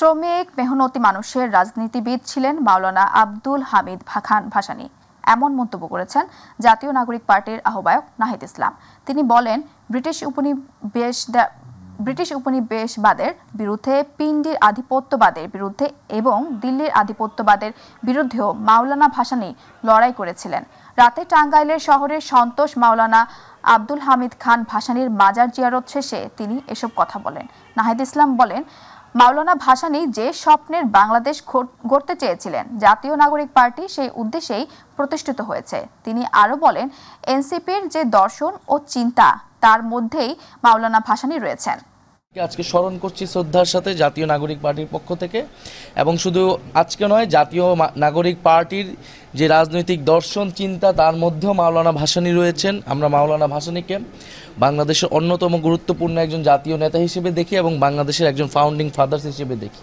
শ্রমিক মেহনতি মানুষের রাজনীতিবিদ ছিলেন মাওলানা আব্দুল হামিদ খান ভাসানী। এমন মন্তব্য করেছেন জাতীয় নাগরিক পার্টির আহ্বায়ক নাহিদ ইসলাম। তিনি বলেন, ব্রিটিশ উপনিবেশবাদের বিরুদ্ধে, পিন্ডির আধিপত্যবাদের বিরুদ্ধে এবং দিল্লির আধিপত্যবাদের বিরুদ্ধেও মাওলানা ভাসানী লড়াই করেছিলেন। রাতে টাঙ্গাইলের শহরের সন্তোষ মাওলানা আব্দুল হামিদ খান ভাসানীর মাজার জিয়ারত শেষে তিনি এসব কথা বলেন। নাহিদ ইসলাম বলেন, মাওলানা ভাসানী যে স্বপ্নের বাংলাদেশ গড়তে চেয়েছিলেন, জাতীয় নাগরিক পার্টি সেই উদ্দেশ্যেই প্রতিষ্ঠিত হয়েছে। তিনি আরও বলেন, এনসিপির যে দর্শন ও চিন্তা, তার মধ্যেই মাওলানা ভাসানী রয়েছেন। আজকে স্মরণ করছি শ্রদ্ধার সাথে জাতীয় নাগরিক পার্টির পক্ষ থেকে, এবং শুধু আজকে নয়, জাতীয় নাগরিক পার্টির যে রাজনৈতিক দর্শন চিন্তা, তার মধ্যেও মাওলানা ভাসানী রয়েছেন। আমরা মাওলানা ভাসানীকে বাংলাদেশের অন্যতম গুরুত্বপূর্ণ একজন জাতীয় নেতা হিসেবে দেখি এবং বাংলাদেশের একজন ফাউন্ডিং ফাদার্স হিসেবে দেখি।